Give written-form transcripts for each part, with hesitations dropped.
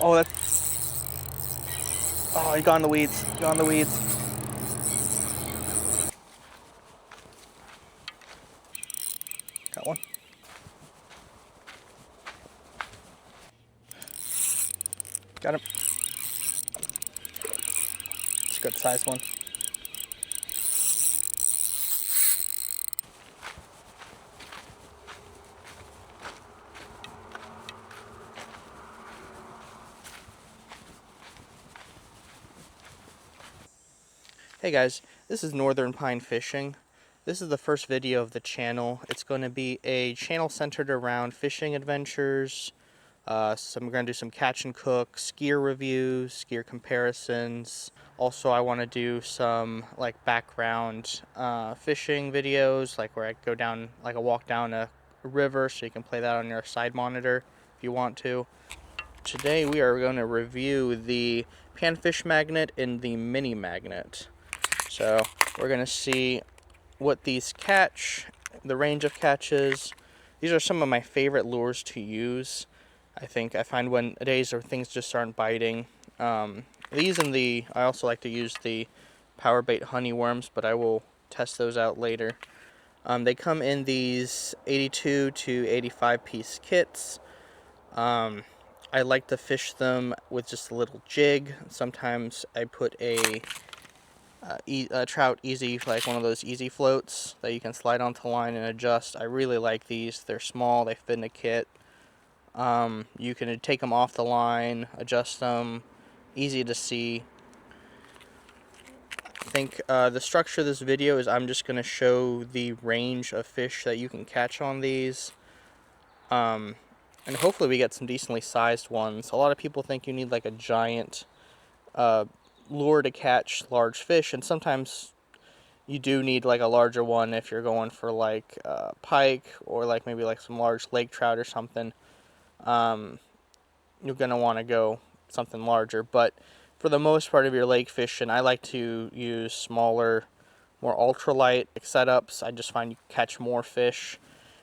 Oh, that's... Oh, he got in the weeds. He got in the weeds. Got one. Got him. It's a good sized one. Hey guys, this is Northern Pine Fishing. This is the first video of the channel. It's going to be a channel centered around fishing adventures. So I'm going to do some catch and cook, skier reviews, skier comparisons. Also, I want to do some like background fishing videos, like where I go down, like a walk down a river, so you can play that on your side monitor if you want to. Today we are going to review the Panfish Magnet and the Mini Magnet. So we're going to see what these catch, the range of catches. These are some of my favorite lures to use. I find when days or things just aren't biting. These and I also like to use the power bait honey worms, but I will test those out later. They come in these 82 to 85 piece kits. I like to fish them with just a little jig. Sometimes I put a trout easy, like one of those easy floats that you can slide onto the line and adjust. I really like these. They're small, they fit in a kit. You can take them off the line, adjust them, easy to see. I think the structure of this video is I'm just going to show the range of fish that you can catch on these. And hopefully we get some decently sized ones. A lot of people think you need like a giant lure to catch large fish, and sometimes you do need like a larger one if you're going for like pike or like maybe like some large lake trout or something. You're going to want to go something larger, but for the most part of your lake fishing, I like to use smaller, more ultralight setups. I just find you catch more fish,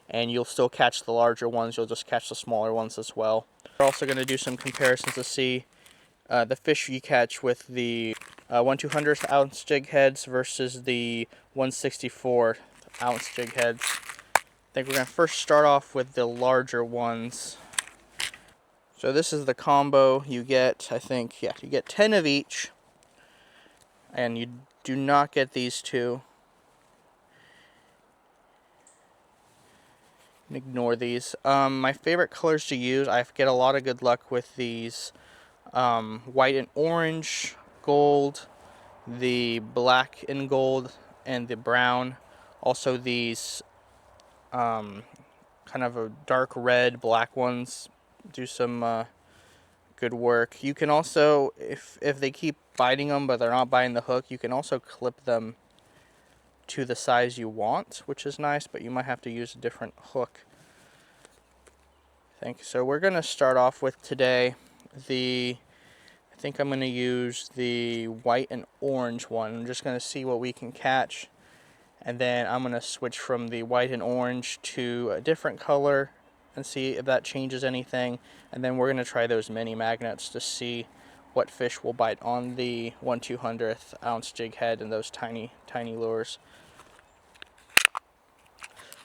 and you'll still catch the larger ones. You'll just catch the smaller ones as well. We're also going to do some comparisons to see the fish you catch with the 1/200th ounce jig heads versus the 1/64 ounce jig heads. I think we're going to first start off with the larger ones. So this is the combo. You get, I think, yeah, you get 10 of each, and you do not get these two. Ignore these. My favorite colors to use, I get a lot of good luck with these white and orange, gold, the black and gold, and the brown. Also these kind of a dark red, black ones do some good work. You can also, if they keep biting them but they're not biting the hook, you can also clip them to the size you want, which is nice, but you might have to use a different hook. I think so. We're going to start off with today I think I'm going to use the white and orange one. I'm just going to see what we can catch, and then I'm going to switch from the white and orange to a different color and see if that changes anything. And then we're going to try those mini magnets to see what fish will bite on the 1/200th ounce jig head and those tiny lures.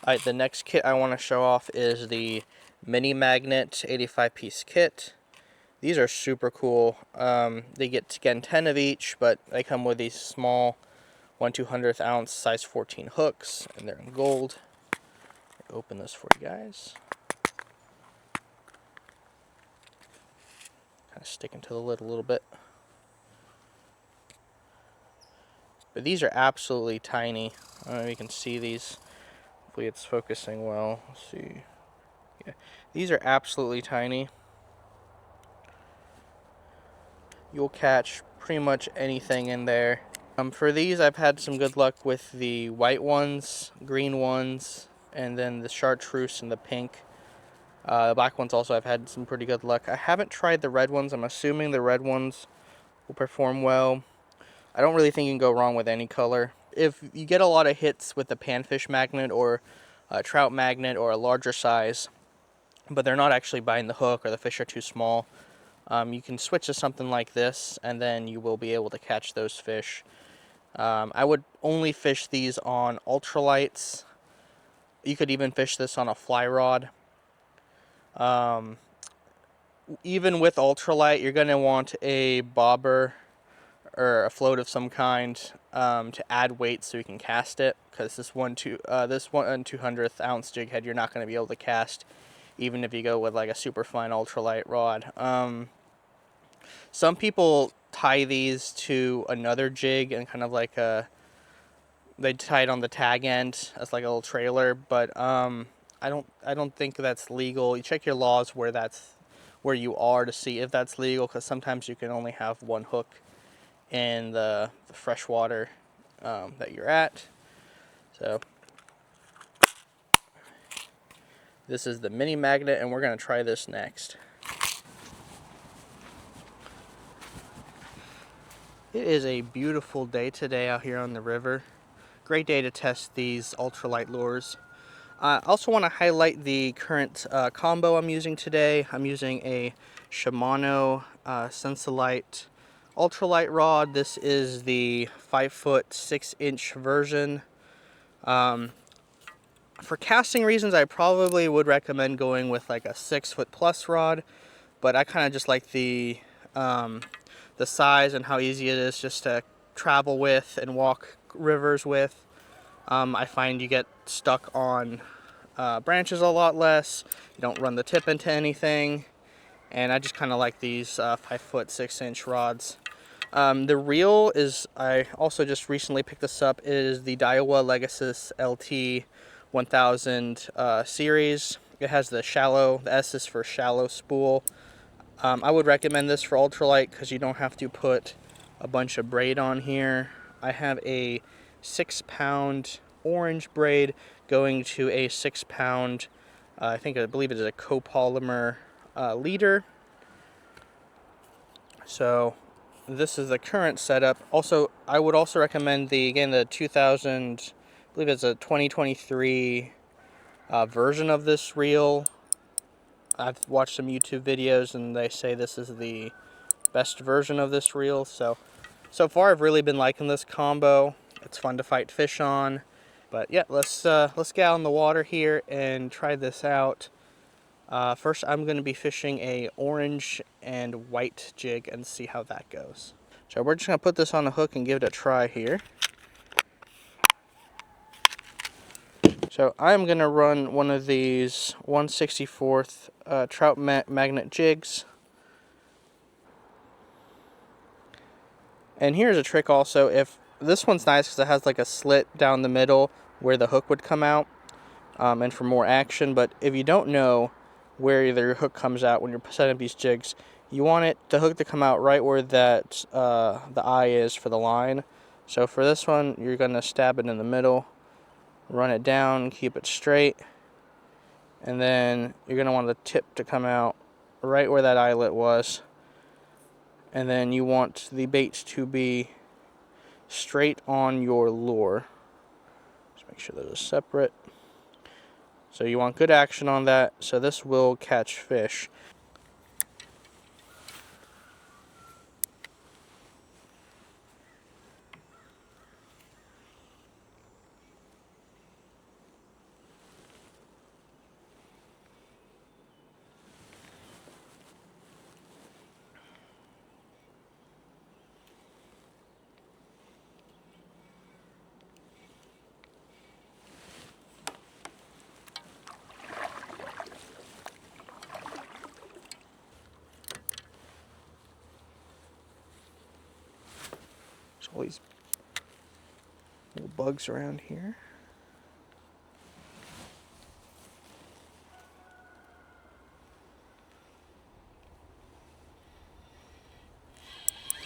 Alright, the next kit I want to show off is the Mini Magnet 85 piece kit. These are super cool. They get, again, 10 of each, but they come with these small 1/200th ounce size 14 hooks, and they're in gold. I'll open this for you guys. Kind of sticking to the lid a little bit. But these are absolutely tiny. I don't know if you can see these. Hopefully it's focusing well. Let's see. Yeah. These are absolutely tiny. You'll catch pretty much anything in there. For these, I've had some good luck with the white ones, green ones, and then the chartreuse and the pink. The black ones also I've had some pretty good luck. I haven't tried the red ones. I'm assuming the red ones will perform well. I don't really think you can go wrong with any color. If you get a lot of hits with the Panfish Magnet or a Trout Magnet or a larger size, but they're not actually biting the hook or the fish are too small, You can switch to something like this, and then you will be able to catch those fish. I would only fish these on ultralights. You could even fish this on a fly rod. Even with ultralight, you're going to want a bobber or a float of some kind to add weight so you can cast it, because this 1/200th ounce jig head you're not going to be able to cast even if you go with like a super fine ultralight rod. Some people tie these to another jig and kind of like they tie it on the tag end as like a little trailer, but I don't think that's legal. You check your laws where you are to see if that's legal, because sometimes you can only have one hook in the freshwater that you're at. So this is the Mini Magnet, and we're going to try this next. It is a beautiful day today out here on the river. Great day to test these ultralight lures. I also want to highlight the current combo I'm using today. I'm using a Shimano Sensolite ultralight rod. This is the 5-foot 6-inch version. For casting reasons, I probably would recommend going with like a 6-foot plus rod, but I kind of just like the size and how easy it is just to travel with and walk rivers with. I find you get stuck on branches a lot less. You don't run the tip into anything, and I just kind of like these 5-foot 6-inch rods. The reel is, I also just recently picked this up, is the Daiwa Legacy LT 1000 series. It has the S is for shallow spool. I would recommend this for ultralight because you don't have to put a bunch of braid on here. I have a 6-pound orange braid going to a 6-pound, I believe it is a copolymer leader. So this is the current setup. Also, I would also recommend the 2000, I believe it's a 2023 version of this reel. I've watched some YouTube videos and they say this is the best version of this reel. So far I've really been liking this combo. It's fun to fight fish on. But yeah, let's get out in the water here and try this out. First, I'm going to be fishing a orange and white jig and see how that goes. So we're just going to put this on the hook and give it a try here. So I'm going to run one of these 1/64th Trout Magnet jigs. And here's a trick also. If this one's nice because it has like a slit down the middle where the hook would come out, and for more action. But if you don't know where your hook comes out when you're setting up these jigs, you want the hook to come out right where that the eye is for the line. So for this one, you're going to stab it in the middle, run it down, keep it straight, and then you're going to want the tip to come out right where that eyelet was. And then you want the bait to be straight on your lure. Just make sure those are separate. So you want good action on that, so this will catch fish. There's all these little bugs around here.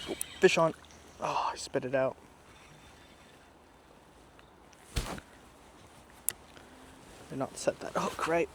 Oh, fish on. Oh, I spit it out. Did not set that hook right.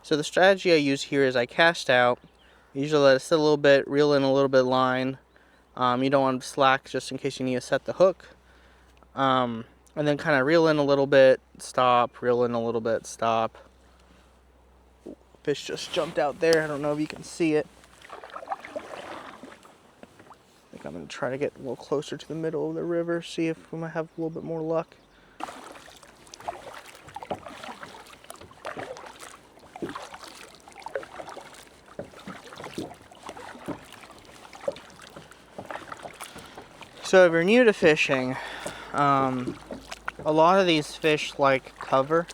So the strategy I use here is I cast out, usually let it sit a little bit, reel in a little bit of line. You don't want to slack just in case you need to set the hook. And then kind of reel in a little bit, stop, reel in a little bit, stop. Fish just jumped out there. I don't know if you can see it. I think I'm going to try to get a little closer to the middle of the river, see if we might have a little bit more luck. So if you're new to fishing, a lot of these fish like cover.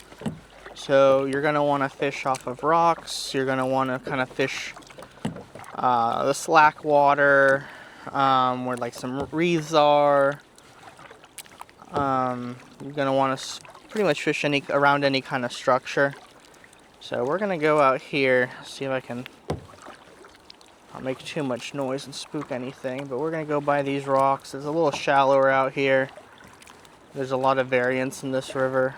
So you're going to want to fish off of rocks. You're going to want to kind of fish the slack water, where like some reeds are. You're going to want to pretty much fish around any kind of structure. So we're going to go out here, see if I can not make too much noise and spook anything, but we're going to go by these rocks. It's a little shallower out here. There's a lot of variance in this river.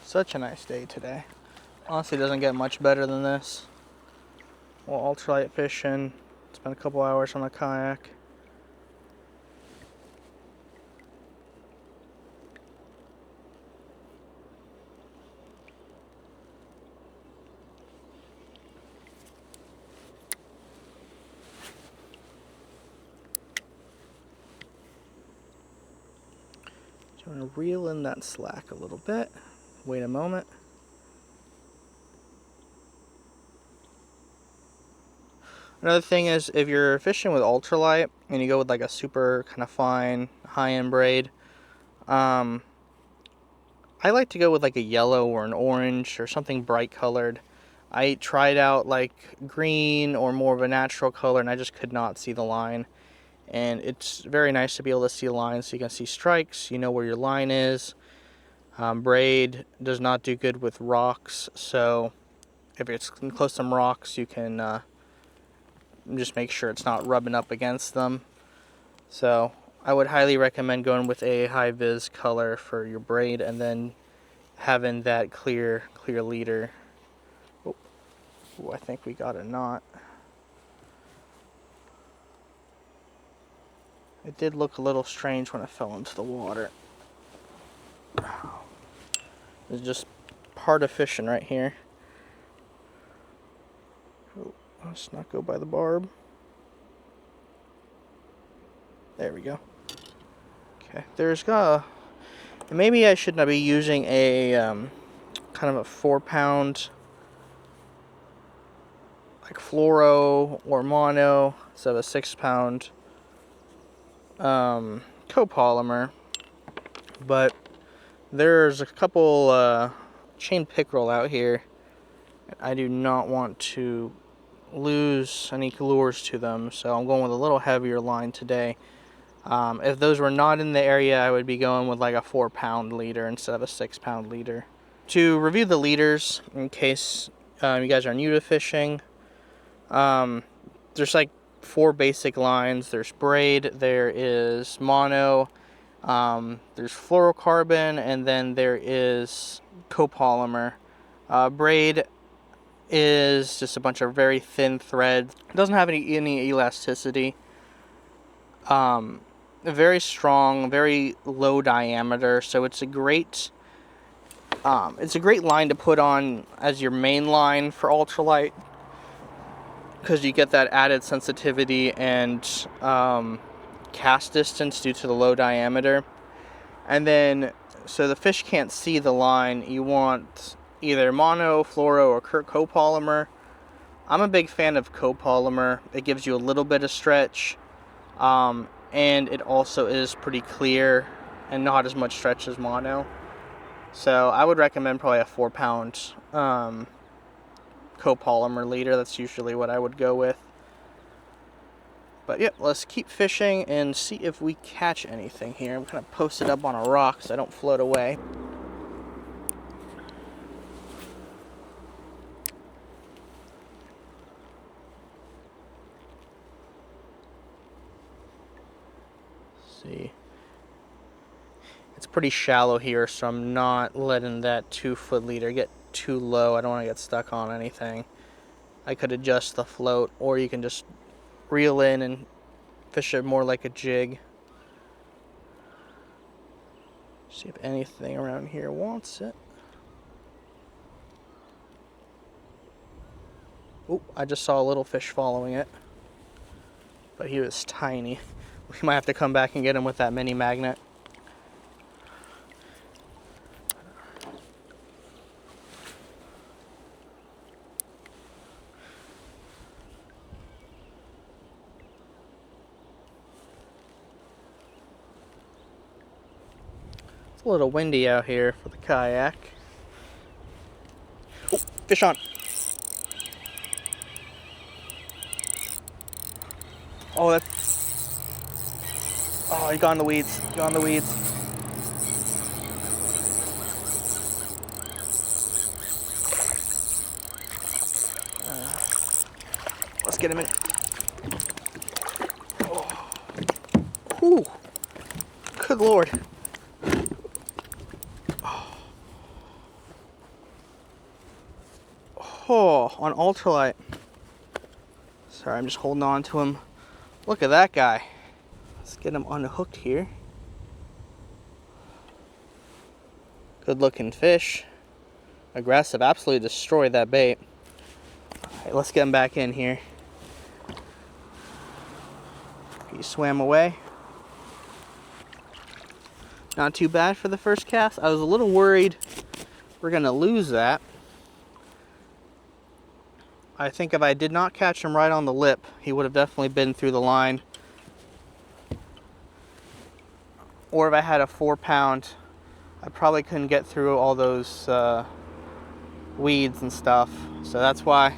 Such a nice day today. Honestly, doesn't get much better than this. Well, ultralight fishing. Spent a couple hours on a kayak. So I'm going to reel in that slack a little bit. Wait a moment. Another thing is, if you're fishing with ultralight and you go with like a super kind of fine high-end braid, I like to go with like a yellow or an orange or something bright colored. I tried out like green or more of a natural color and I just could not see the line. And it's very nice to be able to see lines so you can see strikes, you know where your line is. Braid does not do good with rocks, so if it's close to some rocks, you can just make sure it's not rubbing up against them. So I would highly recommend going with a high vis color for your braid and then having that clear leader. Oh, I think we got a knot. It did look a little strange when it fell into the water. It's just part of fishing right here. Oh, let's not go by the barb. There we go. Okay, there's maybe I should not be using a kind of a 4-pound like fluoro or mono instead of a 6-pound copolymer, but there's a couple chain pickerel out here. I do not want to lose any lures to them, so I'm going with a little heavier line today. If those were not in the area, I would be going with like a 4-pound leader instead of a 6-pound leader. To review the leaders, in case you guys are new to fishing, there's like 4 basic lines. There's braid, there is mono, there's fluorocarbon, and then there is copolymer. Braid is just a bunch of very thin thread. It doesn't have any elasticity. Very strong, very low diameter, so it's a great line to put on as your main line for ultralight, because you get that added sensitivity and cast distance due to the low diameter. And then, so the fish can't see the line, you want either mono, fluoro, or copolymer. I'm a big fan of copolymer. It gives you a little bit of stretch, and it also is pretty clear and not as much stretch as mono. So I would recommend probably a 4-pound copolymer leader. That's usually what I would go with. But yeah, let's keep fishing and see if we catch anything here. I'm kind of posted up on a rock so I don't float away. It's pretty shallow here, so I'm not letting that 2-foot leader get too low. I don't want to get stuck on anything. I could adjust the float, or you can just reel in and fish it more like a jig. See if anything around here wants it. Oh, I just saw a little fish following it, but he was tiny. We might have to come back and get him with that mini magnet. It's a little windy out here for the kayak. Oh, fish on. Oh, that's... Oh, he got in the weeds. He got in the weeds. Let's get him in. Oh. Whew. Good Lord. Oh, on ultralight. Sorry, I'm just holding on to him. Look at that guy. Let's get him unhooked here. Good looking fish. Aggressive, absolutely destroyed that bait. Alright, let's get him back in here. He swam away. Not too bad for the first cast. I was a little worried we're gonna lose that. I think if I did not catch him right on the lip, he would have definitely been through the line. Or if I had a 4-pound, I probably couldn't get through all those weeds and stuff. So that's why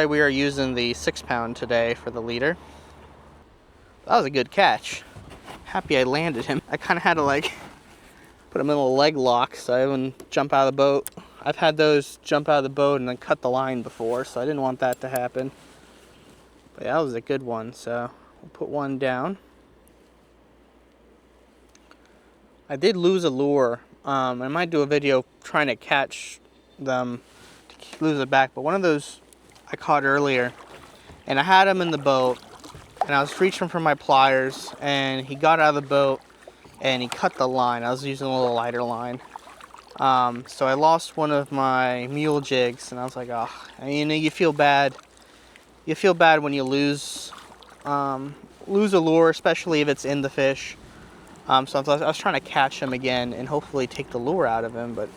we are using the 6-pound today for the leader. That was a good catch. Happy I landed him. I kind of had to like put him in a leg lock so I wouldn't jump out of the boat. I've had those jump out of the boat and then cut the line before, so I didn't want that to happen. But yeah, that was a good one, so we'll put one down. I did lose a lure. I might do a video trying to catch them to lose it back, but one of those I caught earlier, and I had him in the boat, and I was reaching for my pliers, and he got out of the boat, and he cut the line. I was using a little lighter line. So I lost one of my mule jigs, and I was like, oh, you know, you feel bad. You feel bad when you lose a lure, especially if it's in the fish. So I was trying to catch him again and hopefully take the lure out of him, but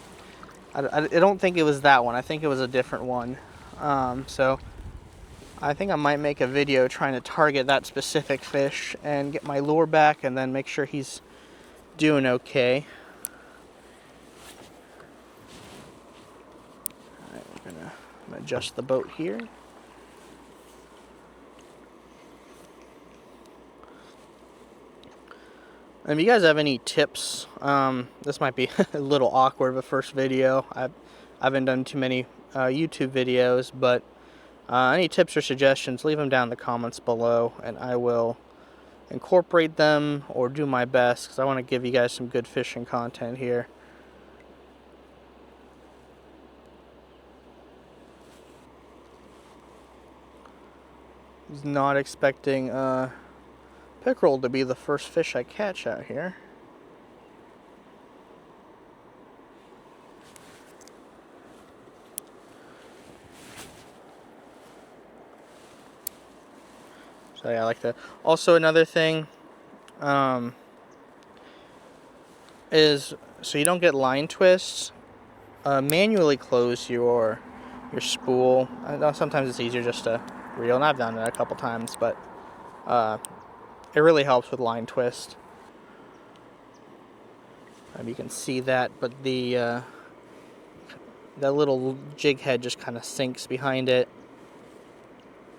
I don't think it was that one. I think it was a different one. So I think I might make a video trying to target that specific fish and get my lure back and then make sure he's doing okay. Alright, I'm gonna adjust the boat here. And if you guys have any tips, this might be a little awkward of a first video. I haven't done too many YouTube videos, but any tips or suggestions, leave them down in the comments below, and I will incorporate them or do my best, because I want to give you guys some good fishing content here. I was not expecting pickerel to be the first fish I catch out here. So yeah, I like that. Also, another thing is, so you don't get line twists, manually close your spool. I know sometimes it's easier just to reel, and I've done it a couple times, but it really helps with line twist. You can see that, but that little jig head just kind of sinks behind it,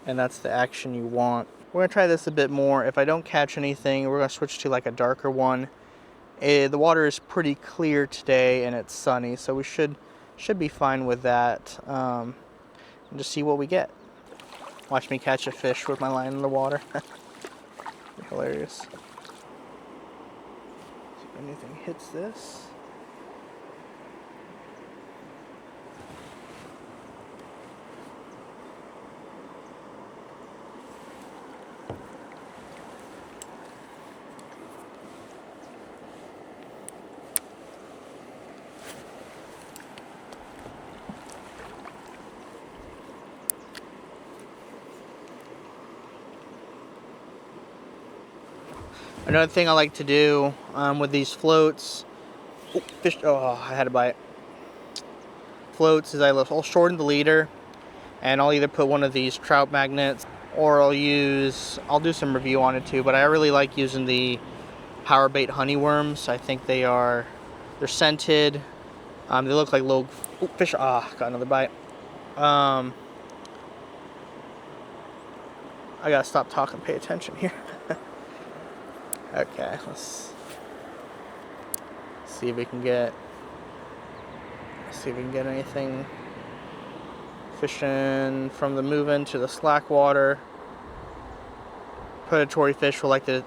and that's the action you want. We're gonna try this a bit more. If I don't catch anything, we're gonna switch to like a darker one. The water is pretty clear today and it's sunny, so we should be fine with that. And just see what we get. Watch me catch a fish with my line in the water. Hilarious. anything hits this. Another thing I like to do with these floats, I had to buy it. Floats is I'll shorten the leader, and I'll either put one of these trout magnets, or I'll do some review on it too. But I really like using the power bait honeyworms. I think they're scented. They look like little fish. Got another bite. I gotta stop talking. Pay attention here. Okay, let's see if we can get anything fishing from the move-in to the slack water. Predatory fish will like to,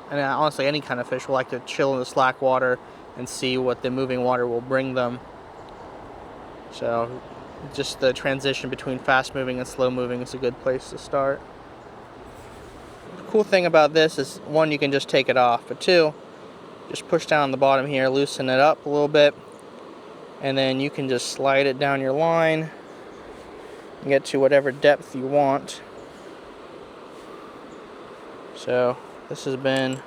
and honestly any kind of fish will like to chill in the slack water and see what the moving water will bring them. So just the transition between fast moving and slow moving is a good place to start. The cool thing about this is, one, you can just take it off, but two, just push down on the bottom here, loosen it up a little bit, and then you can just slide it down your line and get to whatever depth you want. So this has been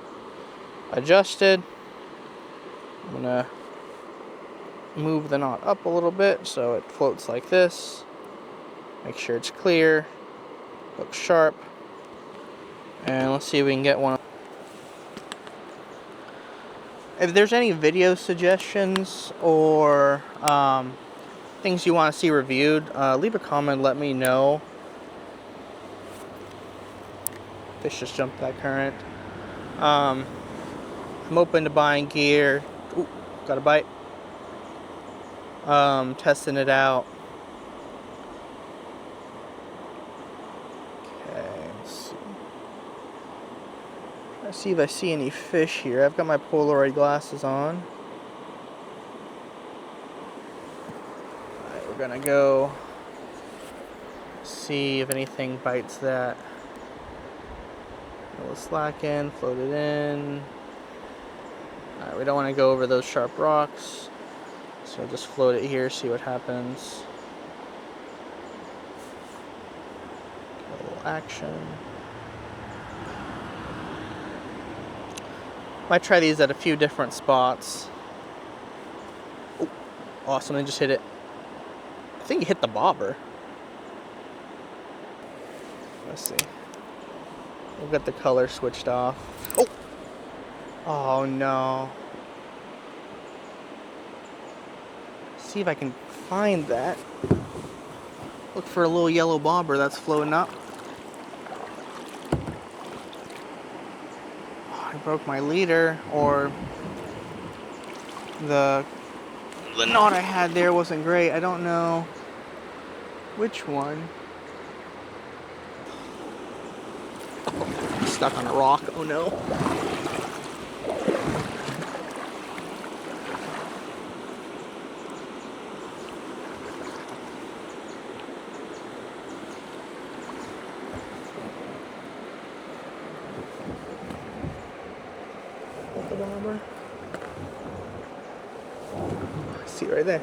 adjusted. I'm gonna move the knot up a little bit so it floats like this. Make sure it's clear, looks sharp, and let's see if we can get one. If there's any video suggestions or things you want to see reviewed, leave a comment, let me know. Fish just jumped that current. I'm open to buying gear. Ooh, got a bite. Testing it out. Okay, let's see if I see any fish here. I've got my Polaroid glasses on. Alright, we're gonna go see if anything bites that. We'll slack in, float it in. Alright, we don't want to go over those sharp rocks, so just float it here, see what happens. Get a little action. Might try these at a few different spots. Oh, something just hit it. I think it hit the bobber. Let's see. We'll get the color switched off. Oh! Oh no. See if I can find that. Look for a little yellow bobber that's floating up. Oh, I broke my leader, or the knot I had there wasn't great. I don't know which one. Stuck on a rock. Oh no. The bobber. I see it right there.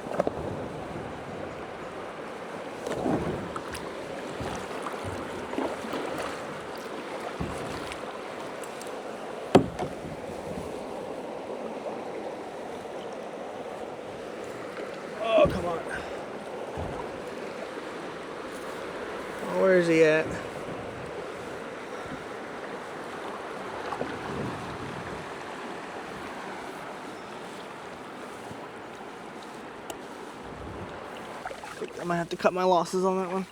Oh, come on. Oh, where is he at? I think I might have to cut my losses on that one.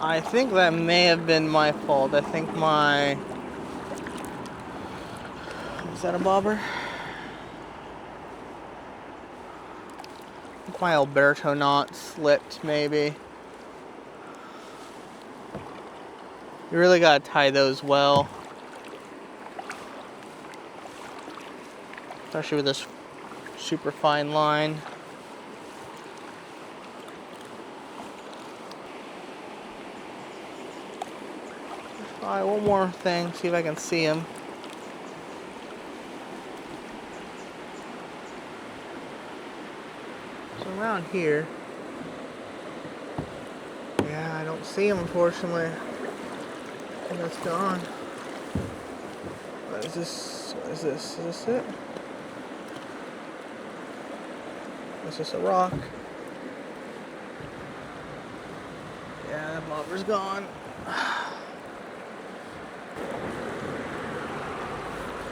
I think that may have been my fault. I think is that a bobber? I think my Alberto knot slipped, maybe. You really gotta tie those well, especially with this super fine line. Alright, one more thing, see if I can see him. So around here, yeah, I don't see him unfortunately. I think that's gone. What is this? What is this? Is this it? It's just a rock. Yeah, that bobber's gone.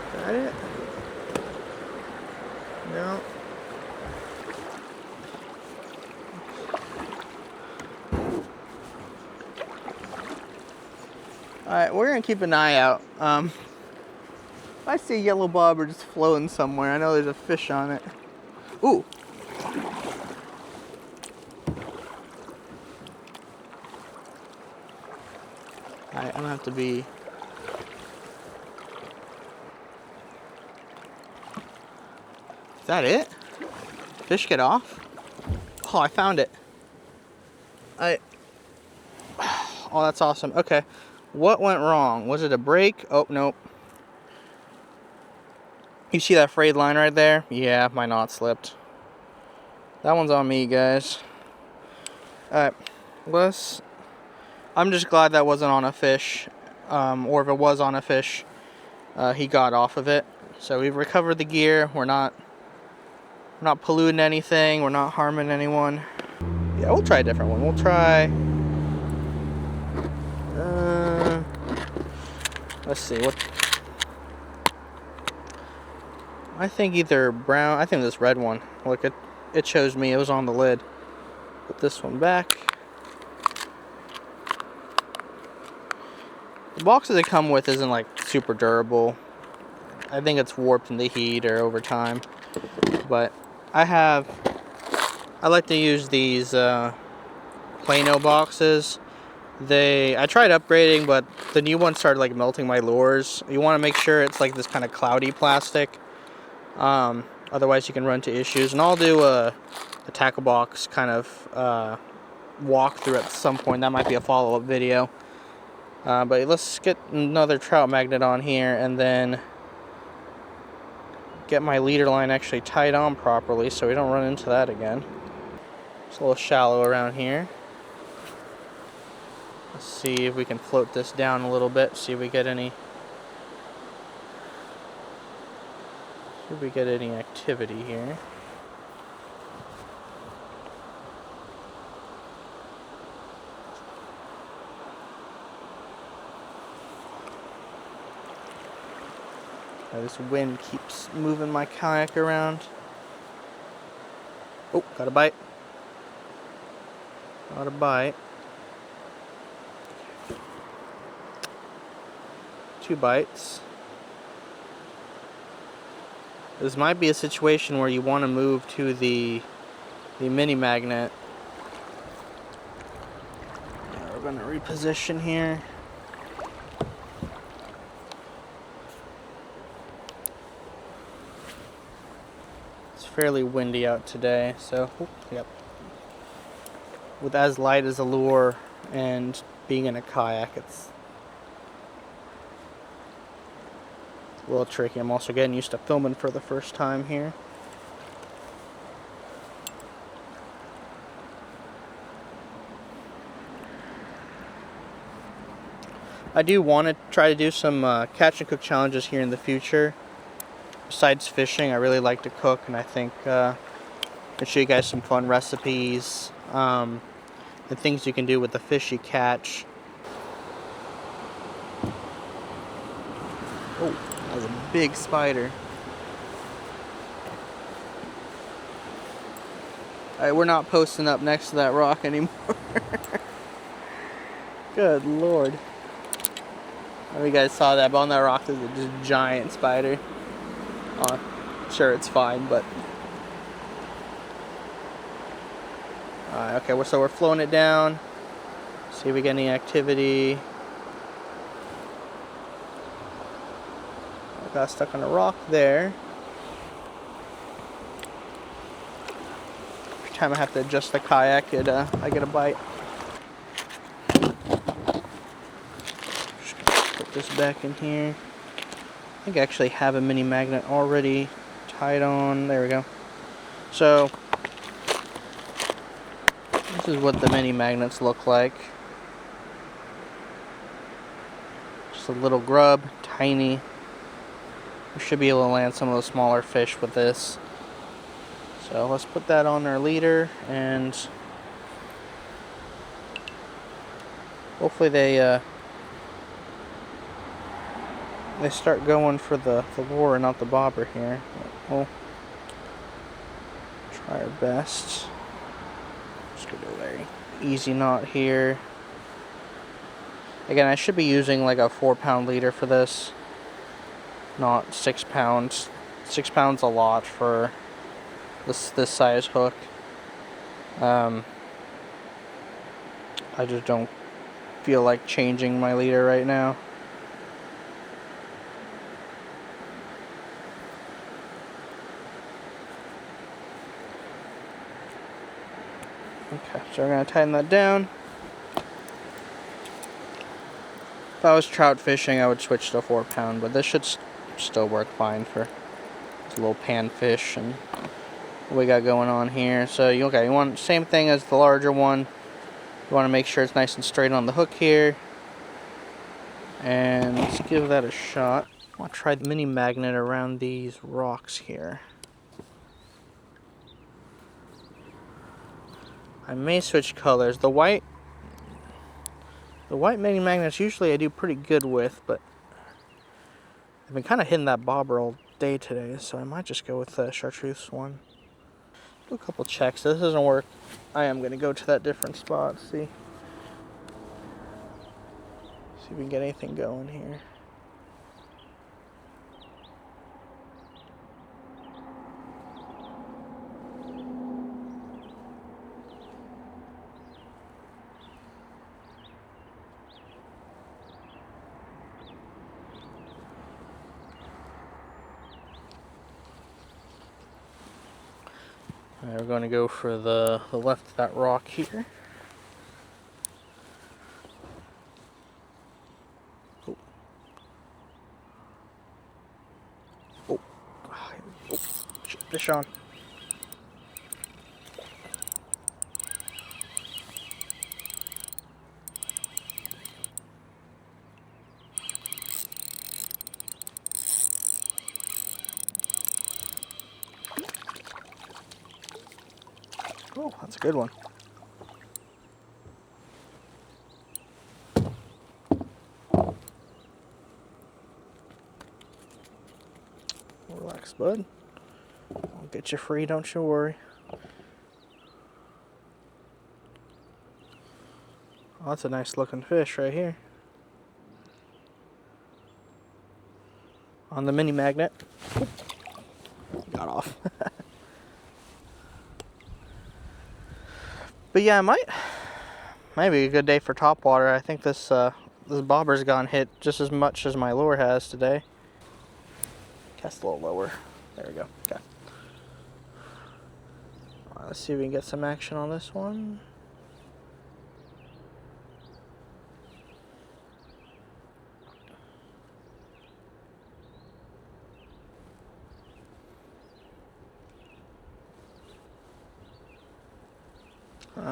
Is that it? No. Alright, we're gonna keep an eye out. If I see a yellow bobber just floating somewhere, I know there's a fish on it. Ooh! Alright, I'm gonna have to be... Is that it? Fish get off? Oh, I found it. Oh, that's awesome. Okay. What went wrong? Was it a break? Oh, nope. You see that frayed line right there? Yeah, my knot slipped. That one's on me, guys. Alright. I'm just glad that wasn't on a fish. Or if it was on a fish, he got off of it. So we've recovered the gear. We're not polluting anything. We're not harming anyone. Yeah, we'll try a different one. We'll try... let's see, what... I think either brown... I think this red one. Look, it shows me it was on the lid. Put this one back. The box that they come with isn't like super durable. I think it's warped in the heat or over time. But I like to use these Plano boxes. I tried upgrading, but the new one started like melting my lures. You want to make sure it's like this kind of cloudy plastic. Otherwise you can run into issues. And I'll do a tackle box kind of walkthrough at some point. That might be a follow-up video. But let's get another trout magnet on here and then get my leader line actually tied on properly so we don't run into that again. It's a little shallow around here. Let's see if we can float this down a little bit, see if we get any activity here. This wind keeps moving my kayak around. Oh, got a bite. Got a bite. 2 bites. This might be a situation where you want to move to the mini magnet. We're going to reposition here. It's fairly windy out today, so yep. With as light as a lure and being in a kayak, it's a little tricky. I'm also getting used to filming for the first time here. I do want to try to do some catch and cook challenges here in the future. Besides fishing, I really like to cook, and I think I'll show you guys some fun recipes and things you can do with the fish you catch. Oh, that was a big spider. Alright, we're not posting up next to that rock anymore. Good lord. I don't know if you guys saw that, but on that rock there's a just giant spider. Sure, it's fine, but... Alright, okay, so we're flowing it down. See if we get any activity. Got stuck on a rock there. Every time I have to adjust the kayak, I get a bite. Just gonna put this back in here. I think I actually have a mini magnet already tied on. There we go. So this is what the mini magnets look like. Just a little grub, tiny. We should be able to land some of the smaller fish with this. So let's put that on our leader, and hopefully they start going for the lure and not the bobber here. We'll try our best. Just gonna do a very easy knot here. Again, I should be using like a 4-pound leader for this, not 6 pounds. 6 pounds a lot for this size hook. I just don't feel like changing my leader right now. Okay, so we're going to tighten that down. If I was trout fishing, I would switch to 4-pound, but this should still work fine for this little panfish and what we got going on here. So you want same thing as the larger one. You want to make sure it's nice and straight on the hook here. And let's give that a shot. I want to try the mini magnet around these rocks here. I may switch colors. The white mini magnets usually I do pretty good with, but I've been kind of hitting that bobber all day today, so I might just go with the chartreuse one. Do a couple checks. If this doesn't work, I am going to go to that different spot, see if we can get anything going here. We're going to go for the left of that rock here. Oh. Oh. Oh. Shit, fish on. Oh, that's a good one. Relax, bud. I'll get you free, don't you worry. Oh, that's a nice looking fish right here. On the mini magnet. Got off. But yeah, might be a good day for topwater. I think this bobber's gone hit just as much as my lure has today. Cast a little lower. There we go. Okay. Let's see if we can get some action on this one.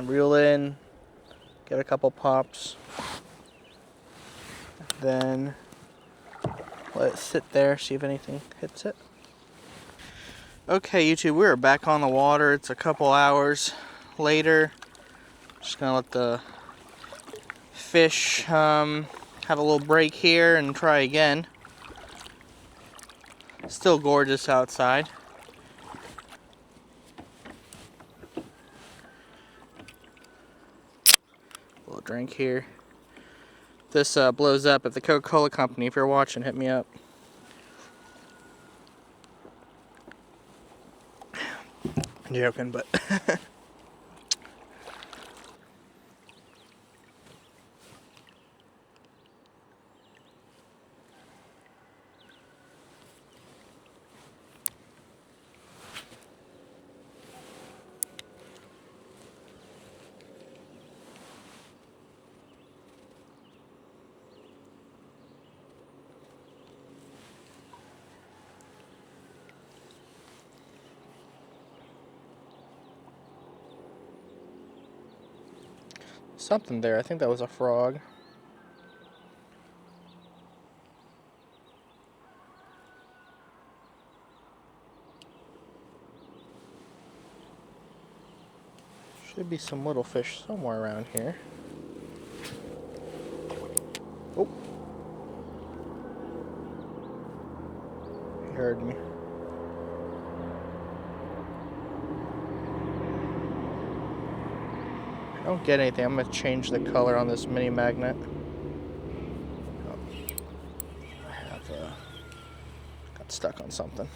Reel in, get a couple pops, then let it sit there, see if anything hits it. Okay, YouTube, we're back on the water. It's a couple hours later. Just gonna let the fish have a little break here and try again. Still gorgeous outside. A little drink here. This blows up at the Coca-Cola company. If you're watching, hit me up. I'm joking, but something there. I think that was a frog. Should be some little fish somewhere around here. Oh. He heard me. I don't get anything. I'm going to change the color on this mini magnet. Oh. I have got stuck on something.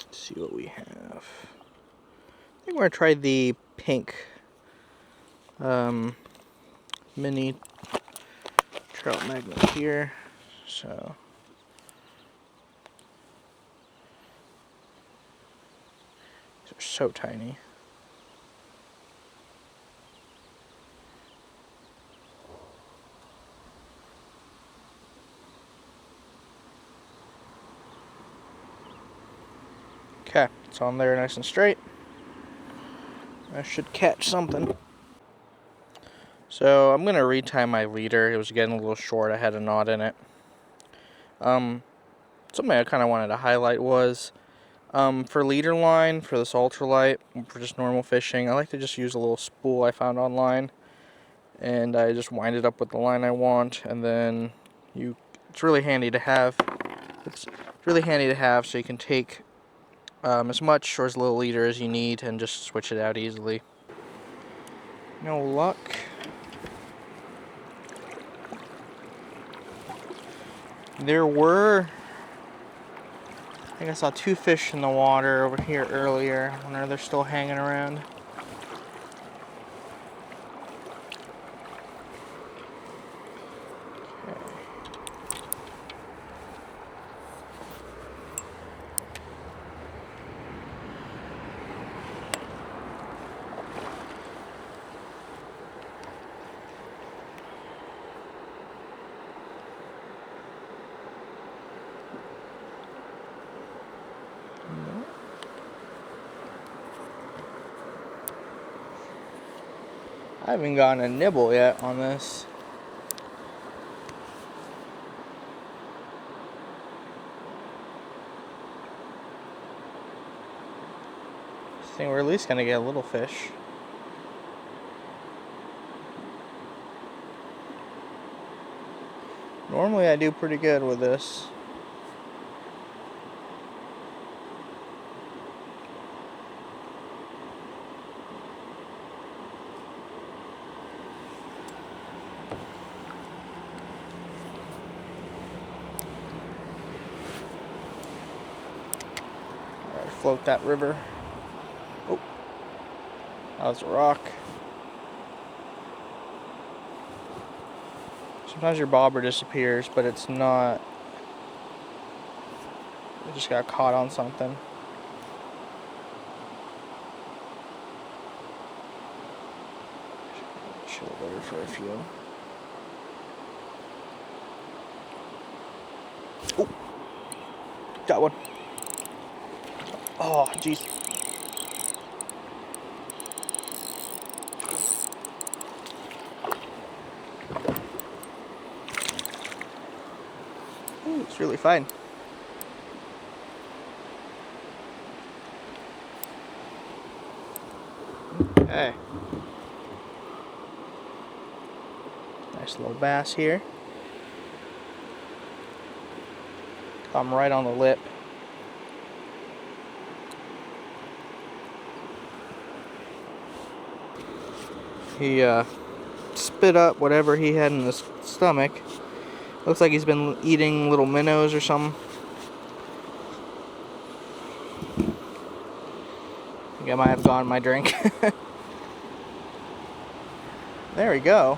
Let's see what we have. I think we're going to try the pink Mini Trout Magnet here. So these are so tiny. Okay, it's on there nice and straight. I should catch something. So I'm gonna retie my leader. It was getting a little short. I had a knot in it. Something I kind of wanted to highlight was for leader line, for this ultralight, for just normal fishing, I like to just use a little spool I found online, and I just wind it up with the line I want, and then it's really handy to have. It's really handy to have, so you can take as much or as little leader as you need and just switch it out easily. No luck. There were, I think I saw 2 fish in the water over here earlier. I wonder if they're still hanging around. I haven't gotten a nibble yet on this. I think we're at least gonna get a little fish. Normally I do pretty good with this. Float that river. Oh, that was a rock. Sometimes your bobber disappears, but it's not. It just got caught on something. Chill there for a few. Oh, got one. Oh, jeez. Ooh, it's really fine. Okay. Nice little bass here. Come right on the lip. He spit up whatever he had in his stomach. Looks like he's been eating little minnows or something. I think I might have gone my drink. There we go.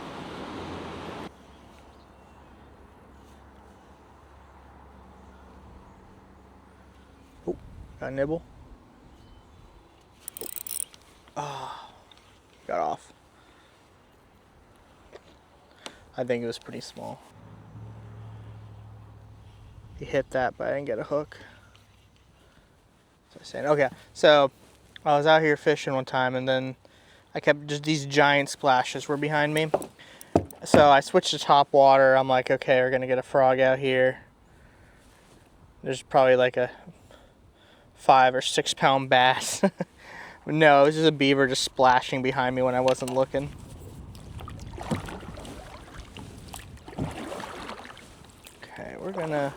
Oh, got a nibble. Oh, got off. I think it was pretty small. He hit that, but I didn't get a hook. So I said, okay, so I was out here fishing one time, and then I kept just these giant splashes were behind me. So I switched to top water. I'm like, okay, we're gonna get a frog out here. There's probably like a 5 or 6 pound bass. No, it was just a beaver just splashing behind me when I wasn't looking. Okay, we're gonna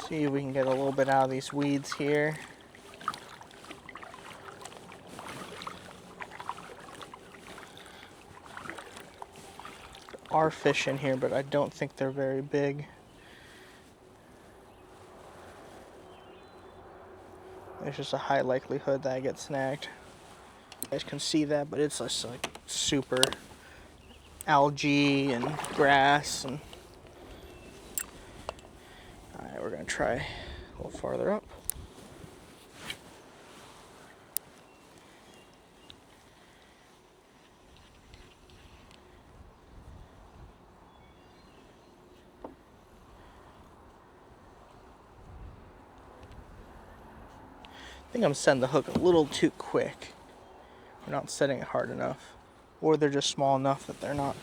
see if we can get a little bit out of these weeds here. There are fish in here, but I don't think they're very big. There's just a high likelihood that I get snagged. You guys can see that, but it's just like super algae and grass. And alright, we're gonna try a little farther up. I think I'm setting the hook a little too quick. We're not setting it hard enough. Or they're just small enough that they're not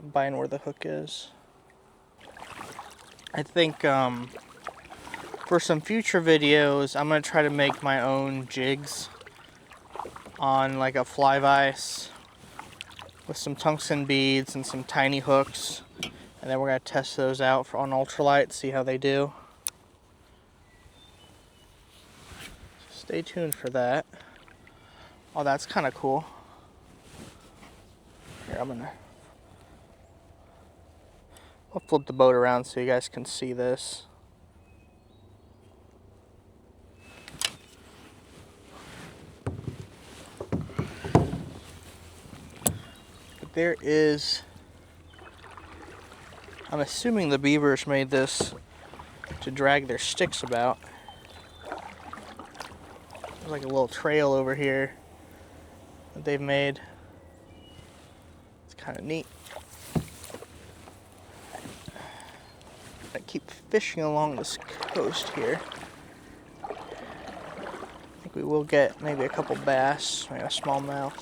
biting where the hook is. I think for some future videos, I'm going to try to make my own jigs on like a fly vise with some tungsten beads and some tiny hooks. And then we're going to test those out on ultralight, see how they do. So stay tuned for that. Oh, that's kind of cool. Here, I'll flip the boat around so you guys can see this. But there is, I'm assuming the beavers made this to drag their sticks about. There's like a little trail over here that they've made. It's kind of neat. I keep fishing along this coast here. I think we will get maybe a couple bass, maybe a smallmouth.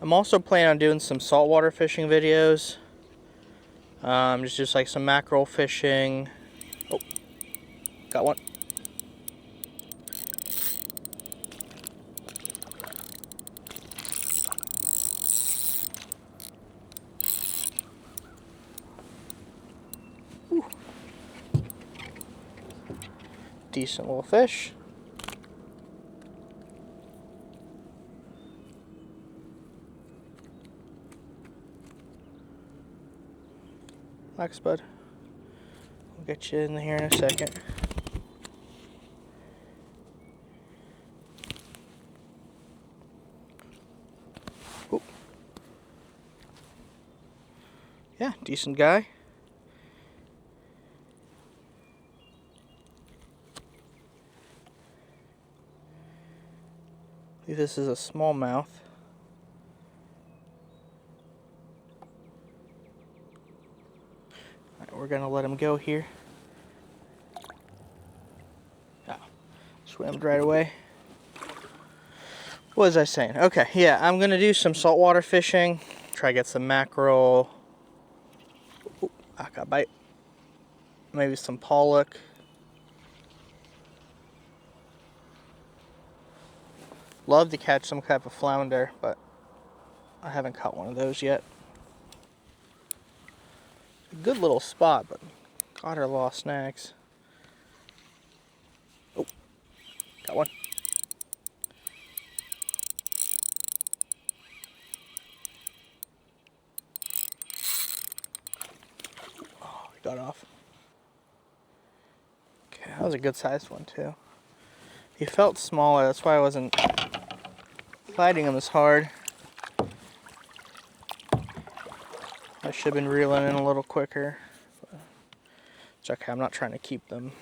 I'm also planning on doing some saltwater fishing videos. Just like some mackerel fishing. Oh, got one. Ooh. Decent little fish. Relax, bud. We'll get you in here in a second. Ooh. Yeah, decent guy. I believe this is a smallmouth. We're gonna let him go here. Oh, swam right away. What was I saying? Okay, yeah, I'm gonna do some saltwater fishing. Try to get some mackerel. Ooh, I got a bite. Maybe some pollock. Love to catch some type of flounder, but I haven't caught one of those yet. Good little spot, but got her lost snags. Oh, got one. Oh, he got off. Okay, that was a good sized one too. He felt smaller, that's why I wasn't fighting him as hard. I should have been reeling in a little quicker. It's okay, I'm not trying to keep them.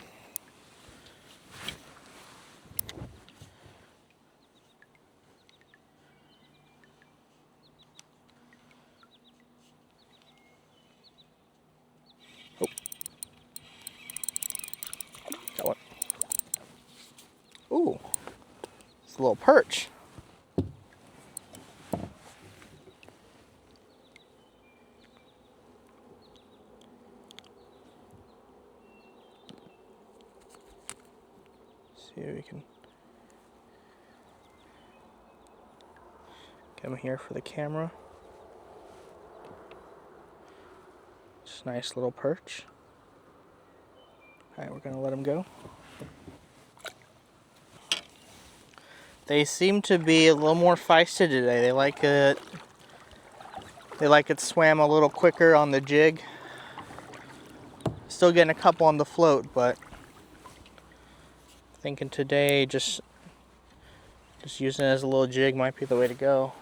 little perch. See if we can get him here for the camera. Just a nice little perch. Alright, we're going to let him go. They seem to be a little more feisty today. They like it swam a little quicker on the jig. Still getting a couple on the float, but thinking today just using it as a little jig might be the way to go.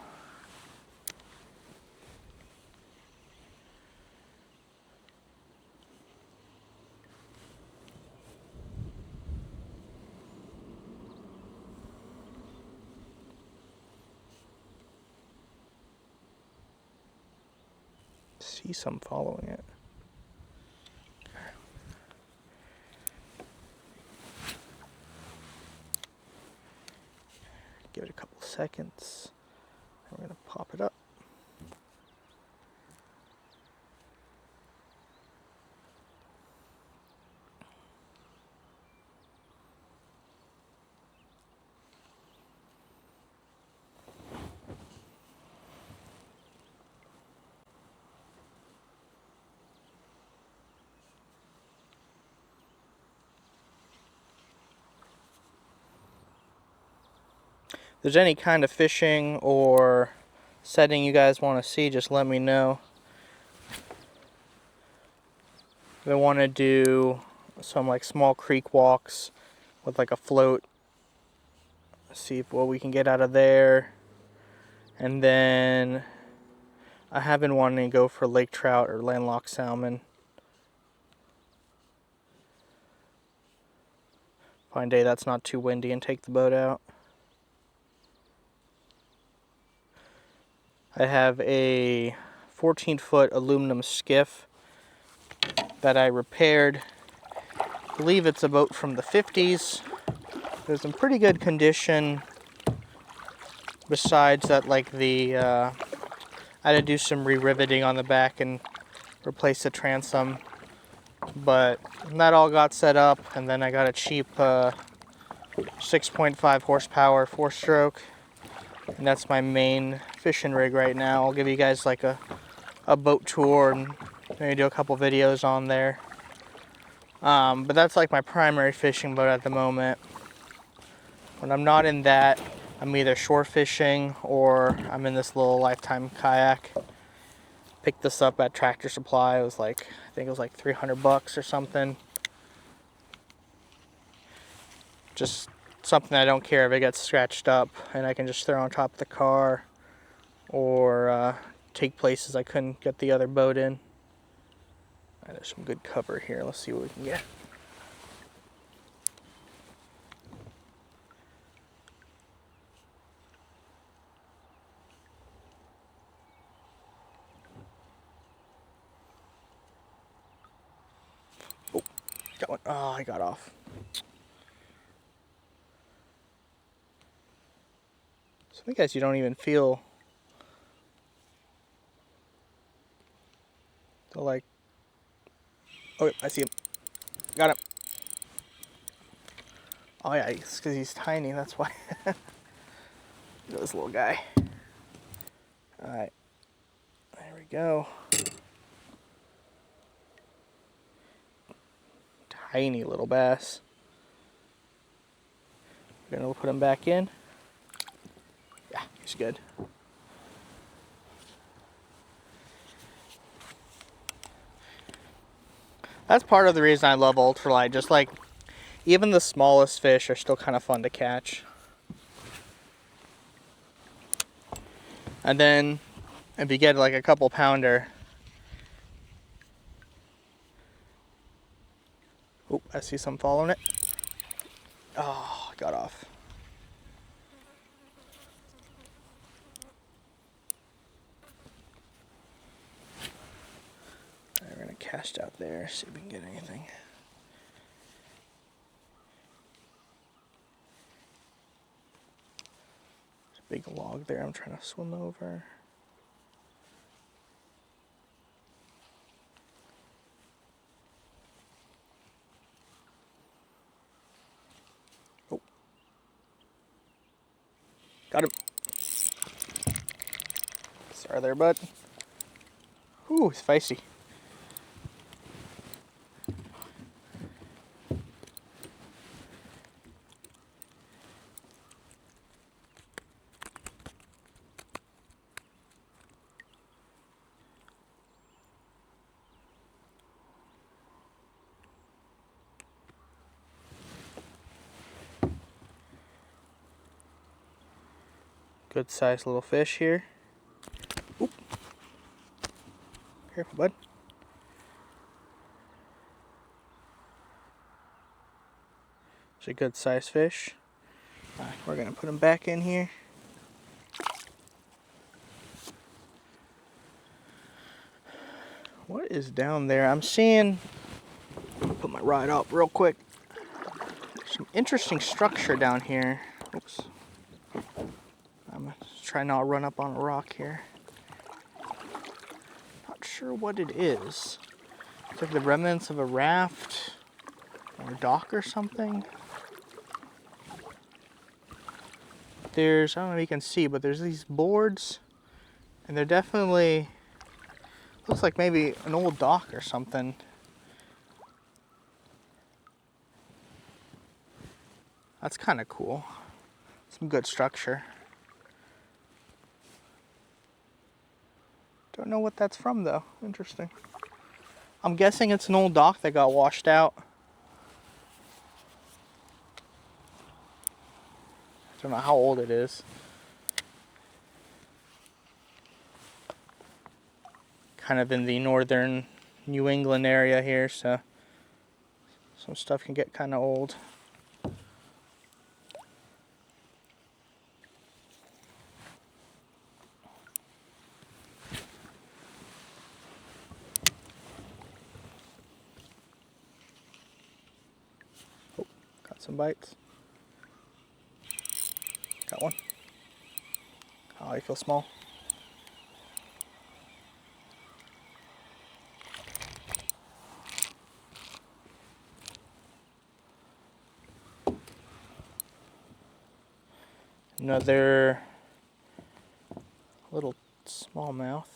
See some following it. Give it a couple seconds. And we're going to pop it up. If there's any kind of fishing or setting you guys want to see, just let me know. I want to do some like small creek walks with like a float. See what we can get out of there. And then I have been wanting to go for lake trout or landlocked salmon. Find a day that's not too windy and take the boat out. I have a 14-foot aluminum skiff that I repaired. I believe it's a boat from the 50s. It's in pretty good condition. Besides that, like I had to do some re-riveting on the back and replace the transom. But that all got set up, and then I got a cheap 6.5 horsepower 4-stroke. And that's my main fishing rig right now. I'll give you guys like a boat tour and maybe do a couple videos on there. But that's like my primary fishing boat at the moment. When I'm not in that, I'm either shore fishing or I'm in this little Lifetime kayak. Picked this up at Tractor Supply. It was like, I think it was like $300 or something. Just something I don't care if it gets scratched up, and I can just throw on top of the car or take places I couldn't get the other boat in. Right, there's some good cover here. Let's see what we can get. Oh, got one. Oh, I got off. So I guess you don't even feel the like. Oh, I see him. Got him. Oh yeah, it's because he's tiny. That's why. Look at this little guy. All right, there we go. Tiny little bass. We're gonna put him back in. Yeah, he's good. That's part of the reason I love ultralight. Just like, even the smallest fish are still kind of fun to catch. And then, if you get like a couple pounder. Oh, I see some following it. Oh, got off. We're gonna cast out there, see if we can get anything. Big log there I'm trying to swim over. Oh. Got him. Sorry there, bud. Ooh, he's feisty. Good sized little fish here. Oop. Careful, bud. It's a good sized fish. Alright, we're gonna put him back in here. What is down there? I'm seeing, put my rod up real quick. Some interesting structure down here. Oops. I'm trying not to run up on a rock here. Not sure what it is. It's like the remnants of a raft or a dock or something. There's, I don't know if you can see, but there's these boards, and they're definitely, looks like maybe an old dock or something. That's kind of cool. Some good structure. Don't know what that's from though. Interesting. I'm guessing it's an old dock that got washed out. I don't know how old it is. Kind of in the northern New England area here, so some stuff can get kind of old. Oh, got some bites. Got one. Oh, you feel small. Another little smallmouth.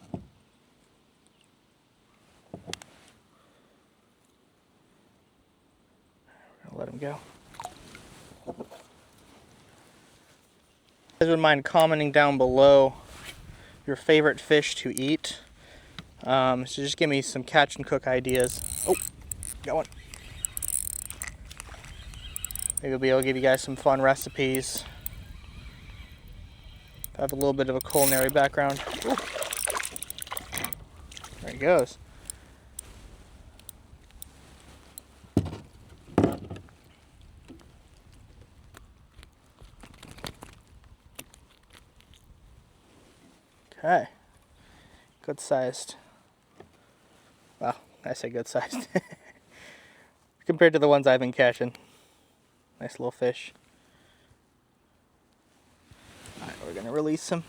We're gonna let him go. If you guys would mind commenting down below your favorite fish to eat. So just give me some catch and cook ideas. Oh, got one. Maybe I'll be able to give you guys some fun recipes. I have a little bit of a culinary background. Ooh. There he goes. Okay. Good sized. Well, I say good sized. Compared to the ones I've been catching. Nice little fish. Alright, we're gonna release him.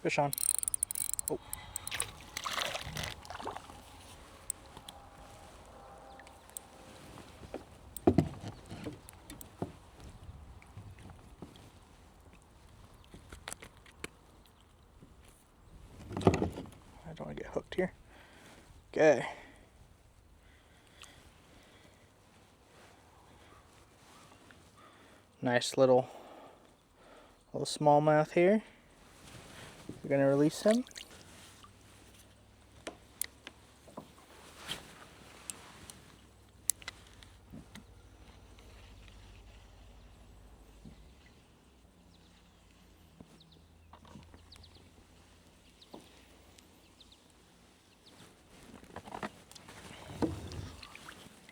Fish on. Oh. I don't want to get hooked here. Okay. Nice little smallmouth here. We're gonna release him.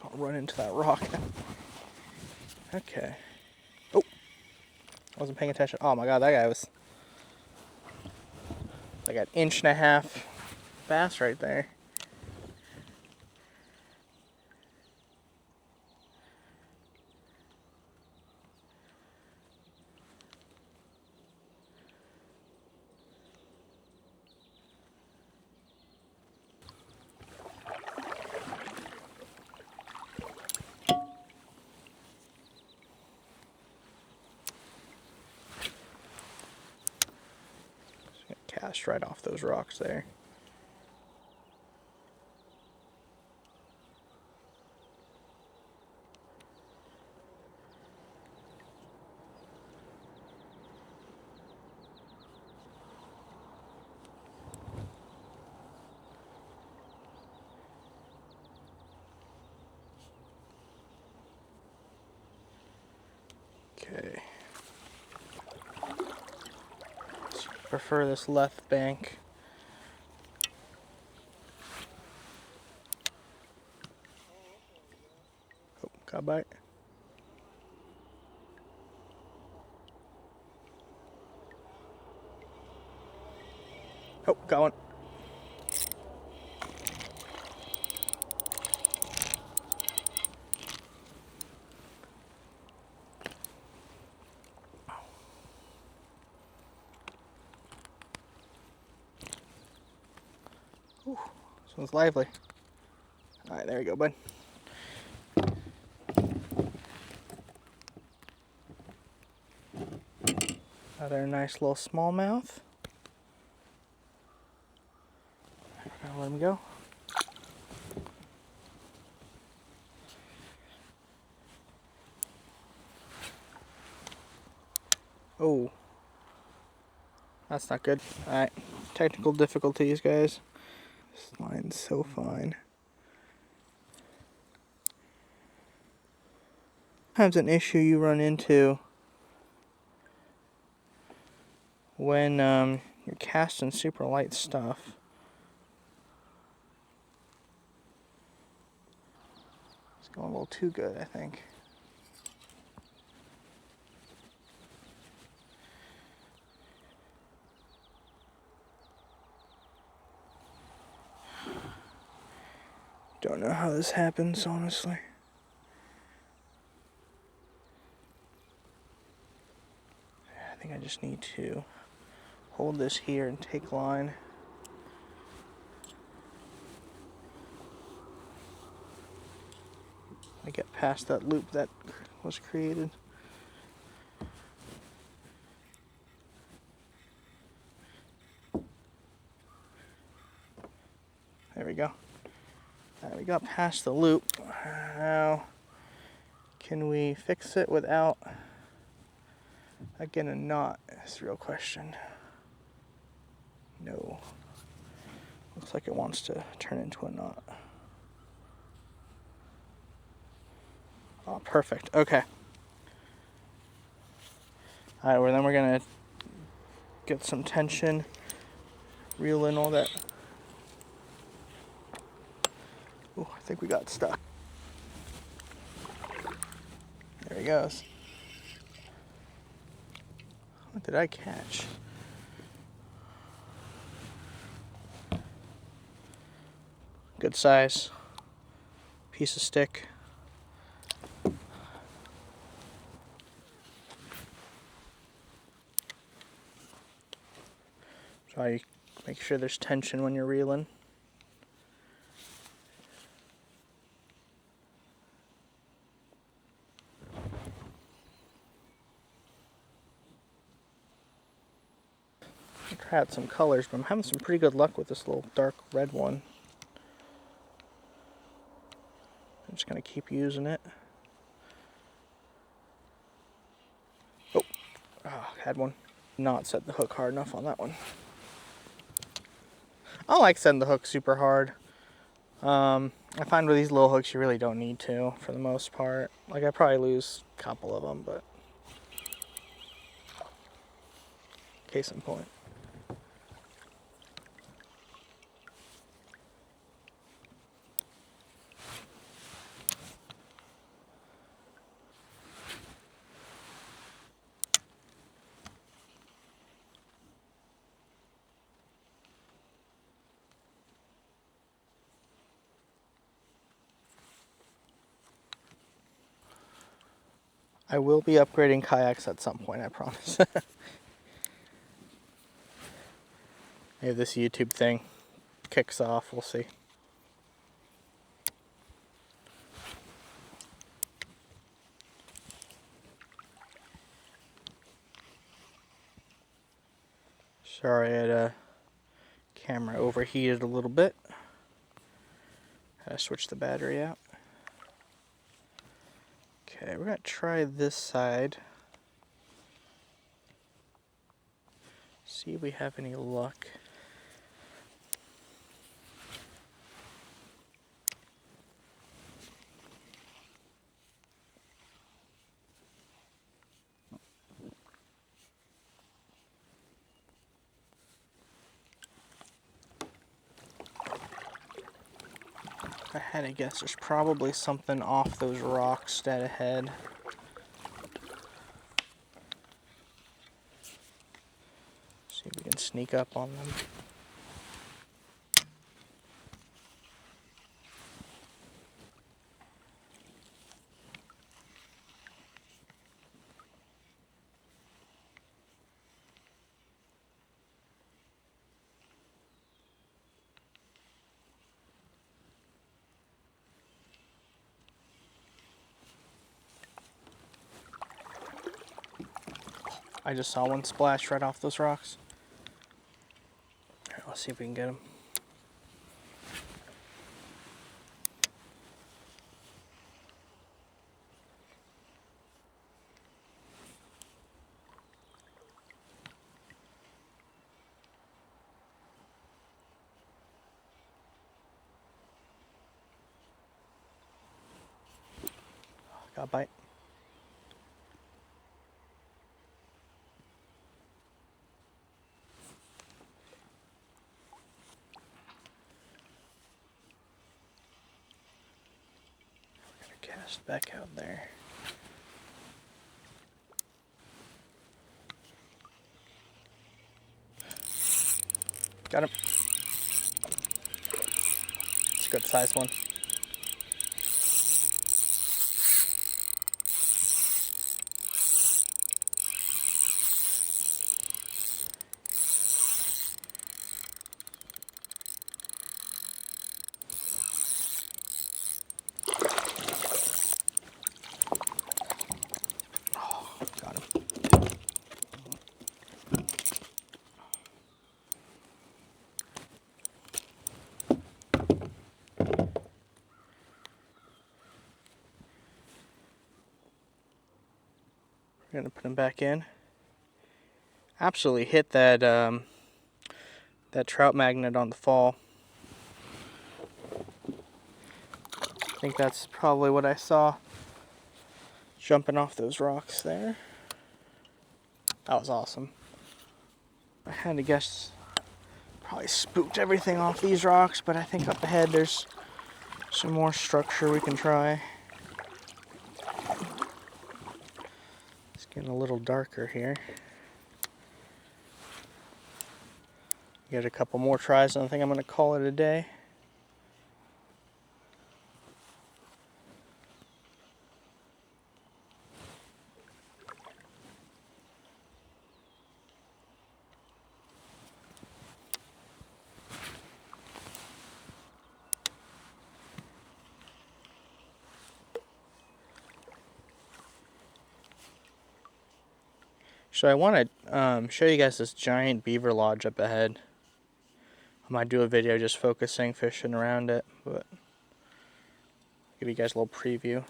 I'll run into that rock. Okay. Oh, Wasn't paying attention. Oh my god, that guy was like an 1.5 inch bass right there. Cast right off those rocks there. Okay. Prefer this left bank. Oh, got a bite. Oh, got one. Ooh, this one's lively. Alright, there you go, bud. Another nice little smallmouth. I'll let him go. Oh, that's not good. Alright, technical difficulties, guys. This line's so fine. Sometimes an issue you run into when you're casting super light stuff. It's going a little too good, I think. Don't know how this happens, honestly. I think I just need to hold this here and take line. I get past that loop that was created. There we go. We got past the loop. Now, can we fix it without getting a knot? That's the real question. No. Looks like it wants to turn into a knot. Oh, perfect. Okay. Alright, well then we're gonna get some tension, reel in all that. Oh, I think we got stuck. There he goes. What did I catch? Good size piece of stick. Try make sure there's tension when you're reeling. I tried out some colors, but I'm having some pretty good luck with this little dark red one. I'm just gonna keep using it. Oh, had one. Not set the hook hard enough on that one. I like setting the hook super hard. I find with these little hooks you really don't need to, for the most part. Like, I probably lose a couple of them, but case in point. I will be upgrading kayaks at some point, I promise. Maybe this YouTube thing kicks off, we'll see. Sorry, I had a camera overheated a little bit. Had to switch the battery out. Okay, we're gonna try this side. See if we have any luck. I had to guess there's probably something off those rocks dead ahead. See if we can sneak up on them. I just saw one splash right off those rocks. All right, let's see if we can get him. Got a bite. We're gonna cast back out there. Got him. It's a good sized one. We're gonna put him back in. Absolutely hit that that trout magnet on the fall. I think that's probably what I saw jumping off those rocks there. That was awesome. I had to guess probably spooked everything off these rocks, but I think up ahead there's some more structure we can try. It's getting a little darker here. Get a couple more tries and I think I'm going to call it a day. So I want to show you guys this giant beaver lodge up ahead. I might do a video just focusing, fishing around it, but give you guys a little preview.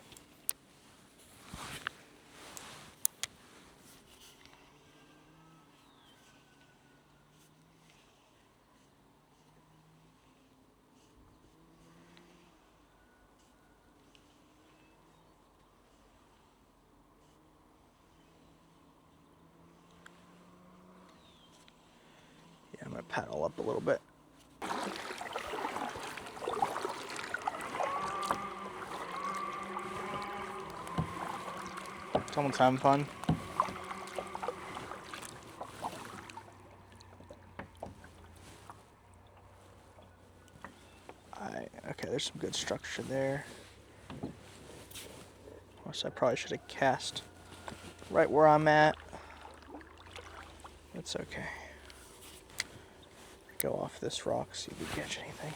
Yeah, I'm going to paddle up a little bit. Someone's having fun. Okay, there's some good structure there. Of course, I probably should have cast right where I'm at. It's okay. Go off this rock, see if we catch anything.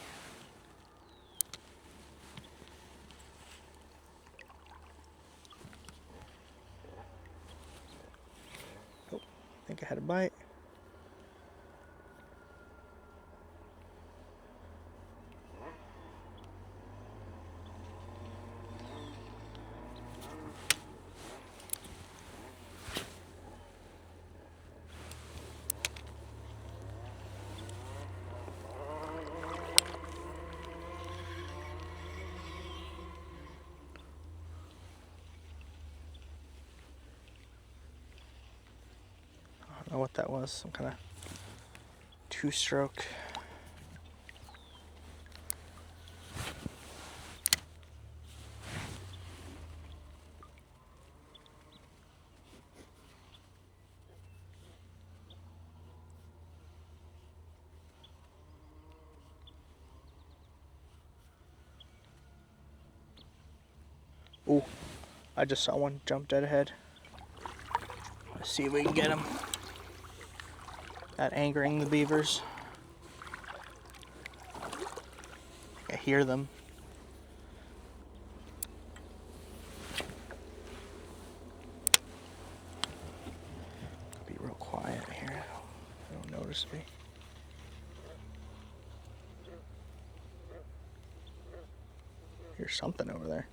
Oh, I think I had a bite. I don't know what that was, some kind of two-stroke. Ooh, I just saw one jump dead ahead. Let's see if we can get him. That angering the beavers. I hear them. Be real quiet here. They don't notice me. Here's something over there.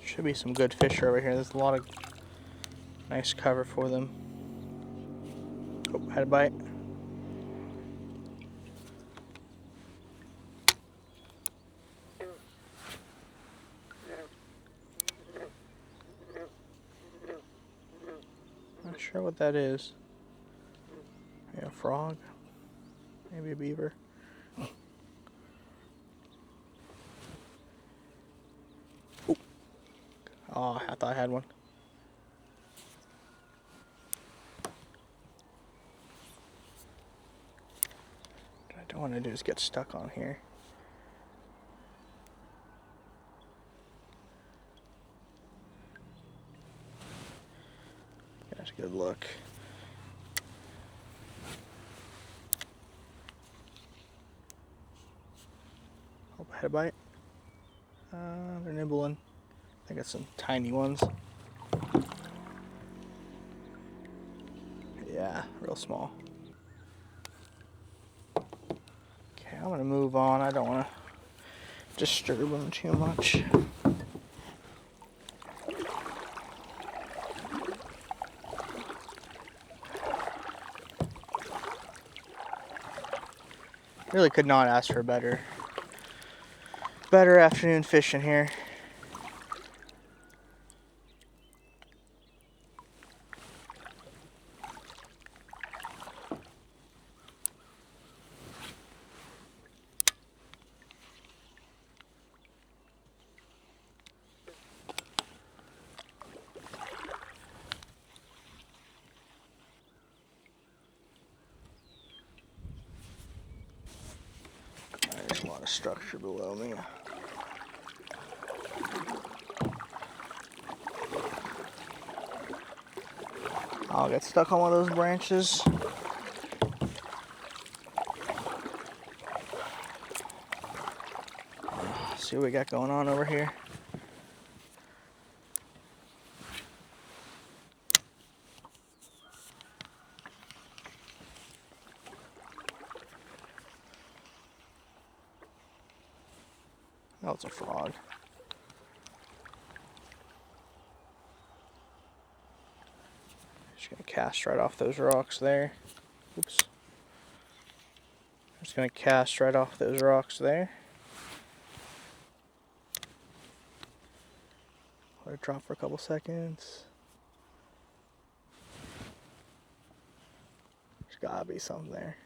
Should be some good fish over here. There's a lot of nice cover for them. Oh, had a bite. Not sure what that is. Maybe a frog? Maybe a beaver? Ooh. Oh, I thought I had one. What I don't want to do is get stuck on here. That's a good look. Hope I had a bite. They're nibbling. I think it's some tiny ones. Yeah, real small. Okay, I'm gonna move on. I don't want to disturb them too much. Really could not ask for better afternoon fishing here. There's a lot of structure below me. I'll get stuck on one of those branches. See what we got going on over here. Oh, it's a frog. Just gonna cast right off those rocks there. Oops. Just gonna cast right off those rocks there. Let it drop for a couple seconds. There's gotta be something there.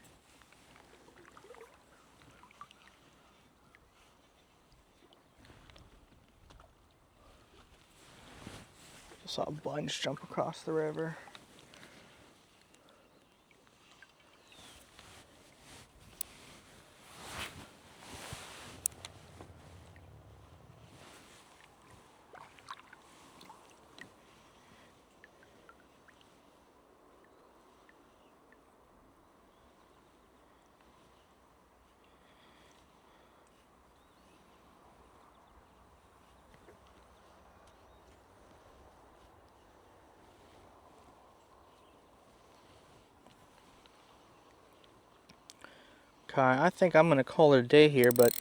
Just saw a bunch jump across the river. Okay, I think I'm going to call it a day here, but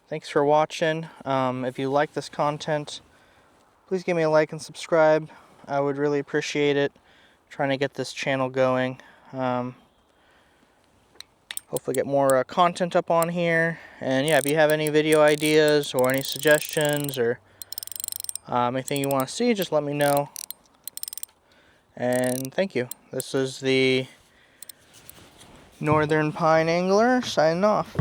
thanks for watching. If you like this content, please give me a like and subscribe. I would really appreciate it. Trying to get this channel going. Hopefully get more content up on here. And yeah, if you have any video ideas or any suggestions or anything you want to see, just let me know. And thank you. This is the Northern Pine Angler signing off.